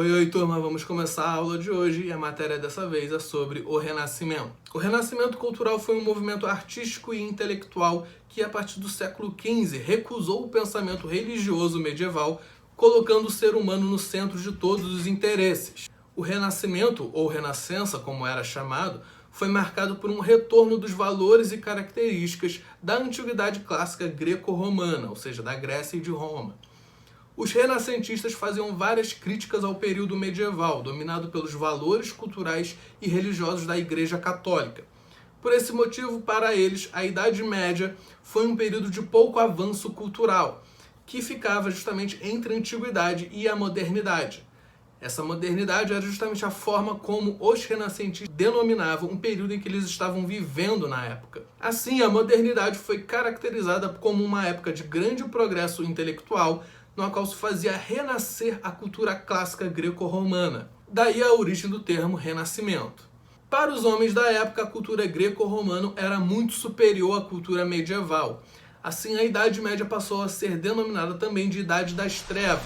Oi, turma, vamos começar a aula de hoje e a matéria dessa vez é sobre o Renascimento. O Renascimento cultural foi um movimento artístico e intelectual que, a partir do século XV, recusou o pensamento religioso medieval, colocando o ser humano no centro de todos os interesses. O Renascimento, ou Renascença, como era chamado, foi marcado por um retorno dos valores e características da antiguidade clássica greco-romana, ou seja, da Grécia e de Roma. Os renascentistas faziam várias críticas ao período medieval, dominado pelos valores culturais e religiosos da Igreja Católica. Por esse motivo, para eles, a Idade Média foi um período de pouco avanço cultural, que ficava justamente entre a Antiguidade e a Modernidade. Essa modernidade era justamente a forma como os renascentistas denominavam um período em que eles estavam vivendo na época. Assim, a modernidade foi caracterizada como uma época de grande progresso intelectual, na qual se fazia renascer a cultura clássica greco-romana. Daí a origem do termo renascimento. Para os homens da época, a cultura greco-romana era muito superior à cultura medieval. Assim, a Idade Média passou a ser denominada também de Idade das Trevas.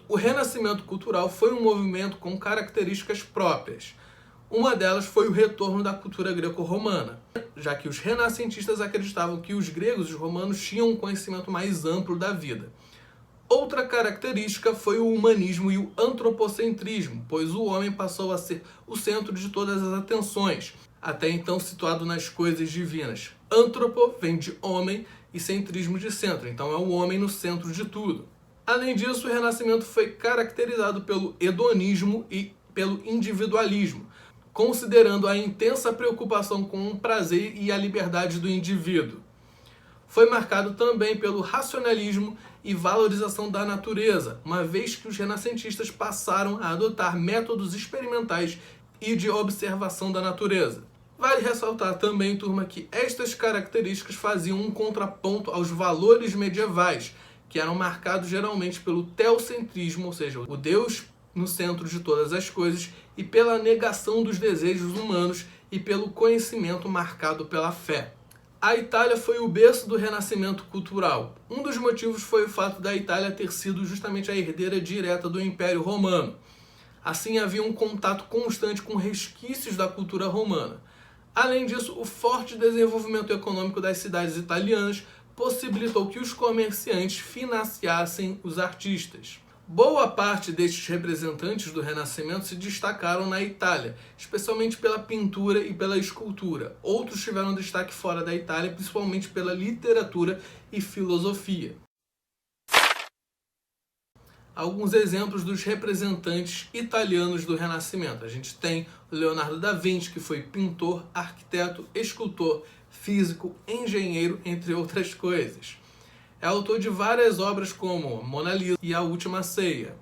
O renascimento cultural foi um movimento com características próprias. Uma delas foi o retorno da cultura greco-romana, já que os renascentistas acreditavam que os gregos e os romanos tinham um conhecimento mais amplo da vida. Outra característica foi o humanismo e o antropocentrismo, pois o homem passou a ser o centro de todas as atenções, até então situado nas coisas divinas. Antropo vem de homem e centrismo de centro, então é o homem no centro de tudo. Além disso, o Renascimento foi caracterizado pelo hedonismo e pelo individualismo, considerando a intensa preocupação com o prazer e a liberdade do indivíduo. Foi marcado também pelo racionalismo e valorização da natureza, uma vez que os renascentistas passaram a adotar métodos experimentais e de observação da natureza. Vale ressaltar também, turma, que estas características faziam um contraponto aos valores medievais, que eram marcados geralmente pelo teocentrismo, ou seja, o Deus no centro de todas as coisas, e pela negação dos desejos humanos e pelo conhecimento marcado pela fé. A Itália foi o berço do renascimento cultural. Um dos motivos foi o fato da Itália ter sido justamente a herdeira direta do Império Romano. Assim, havia um contato constante com resquícios da cultura romana. Além disso, o forte desenvolvimento econômico das cidades italianas possibilitou que os comerciantes financiassem os artistas. Boa parte destes representantes do Renascimento se destacaram na Itália, especialmente pela pintura e pela escultura. Outros tiveram destaque fora da Itália, principalmente pela literatura e filosofia. Alguns exemplos dos representantes italianos do Renascimento. A gente tem Leonardo da Vinci, que foi pintor, arquiteto, escultor, físico, engenheiro, entre outras coisas. É autor de várias obras como Mona Lisa e A Última Ceia.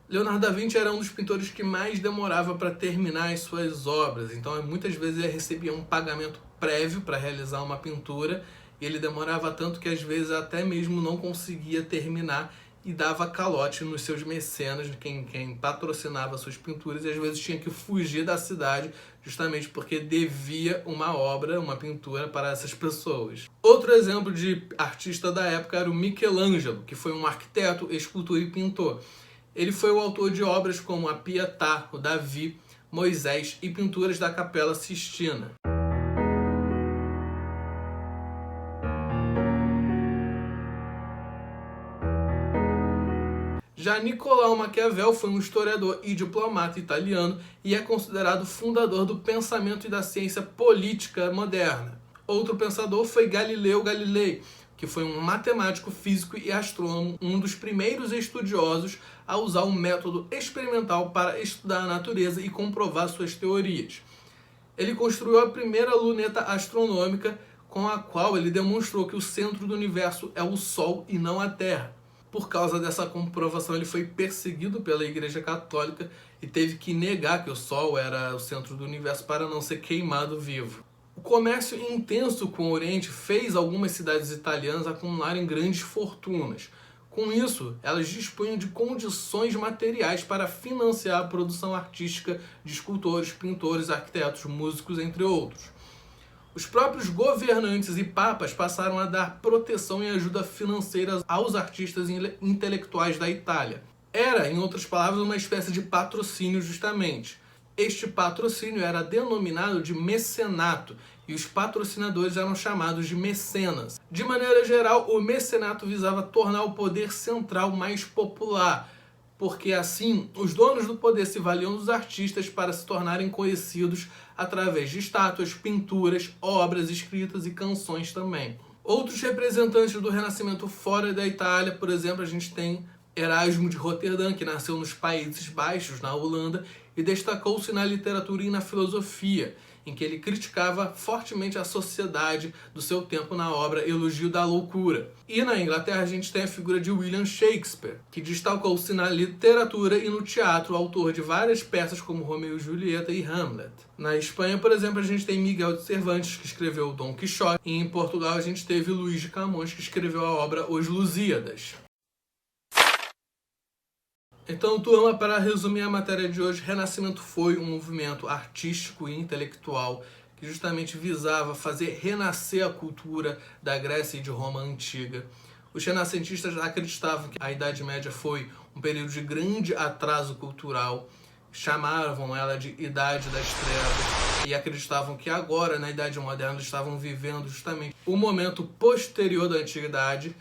Leonardo da Vinci era um dos pintores que mais demorava para terminar as suas obras, então muitas vezes ele recebia um pagamento prévio para realizar uma pintura e ele demorava tanto que às vezes até mesmo não conseguia terminar e dava calote nos seus mecenas, quem patrocinava suas pinturas, e às vezes tinha que fugir da cidade justamente porque devia uma obra, uma pintura para essas pessoas. Outro exemplo de artista da época era o Michelangelo, que foi um arquiteto, escultor e pintor. Ele foi o autor de obras como a Pietà, o Davi, Moisés e pinturas da Capela Sistina. Já Nicolau Maquiavel foi um historiador e diplomata italiano e é considerado fundador do pensamento e da ciência política moderna. Outro pensador foi Galileu Galilei, que foi um matemático, físico e astrônomo, um dos primeiros estudiosos a usar o método experimental para estudar a natureza e comprovar suas teorias. Ele construiu a primeira luneta astronômica, com a qual ele demonstrou que o centro do universo é o Sol e não a Terra. Por causa dessa comprovação, ele foi perseguido pela Igreja Católica e teve que negar que o Sol era o centro do universo para não ser queimado vivo. O comércio intenso com o Oriente fez algumas cidades italianas acumularem grandes fortunas. Com isso, elas dispunham de condições materiais para financiar a produção artística de escultores, pintores, arquitetos, músicos, entre outros. Os próprios governantes e papas passaram a dar proteção e ajuda financeira aos artistas intelectuais da Itália. Era, em outras palavras, uma espécie de patrocínio justamente. Este patrocínio era denominado de mecenato e os patrocinadores eram chamados de mecenas. De maneira geral, o mecenato visava tornar o poder central mais popular, porque assim os donos do poder se valiam dos artistas para se tornarem conhecidos através de estátuas, pinturas, obras escritas e canções também. Outros representantes do Renascimento fora da Itália, por exemplo, a gente tem Erasmo de Roterdã, que nasceu nos Países Baixos, na Holanda, e destacou-se na literatura e na filosofia, em que ele criticava fortemente a sociedade do seu tempo na obra Elogio da Loucura. E na Inglaterra a gente tem a figura de William Shakespeare, que destacou-se na literatura e no teatro, autor de várias peças como Romeu e Julieta e Hamlet. Na Espanha, por exemplo, a gente tem Miguel de Cervantes, que escreveu Dom Quixote, e em Portugal a gente teve Luís de Camões, que escreveu a obra Os Lusíadas. Então, turma, para resumir a matéria de hoje, Renascimento foi um movimento artístico e intelectual que justamente visava fazer renascer a cultura da Grécia e de Roma antiga. Os renascentistas acreditavam que a Idade Média foi um período de grande atraso cultural, chamavam ela de Idade das Trevas e acreditavam que agora, na Idade Moderna, estavam vivendo justamente o momento posterior da Antiguidade,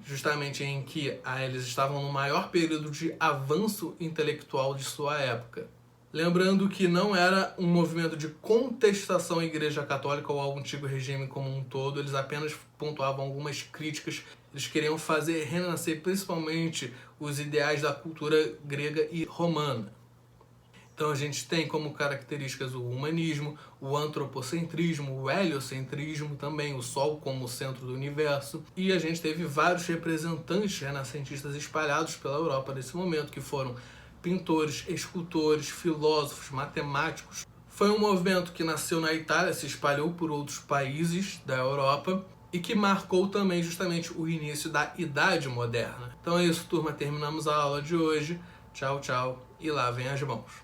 justamente em que eles estavam no maior período de avanço intelectual de sua época. Lembrando que não era um movimento de contestação à Igreja Católica ou ao antigo regime como um todo, eles apenas pontuavam algumas críticas, eles queriam fazer renascer principalmente os ideais da cultura grega e romana. Então a gente tem como características o humanismo, o antropocentrismo, o heliocentrismo também, o Sol como centro do universo. E a gente teve vários representantes renascentistas espalhados pela Europa nesse momento, que foram pintores, escultores, filósofos, matemáticos. Foi um movimento que nasceu na Itália, se espalhou por outros países da Europa e que marcou também justamente o início da Idade Moderna. Então é isso, turma, terminamos a aula de hoje. Tchau, tchau e lavem as mãos.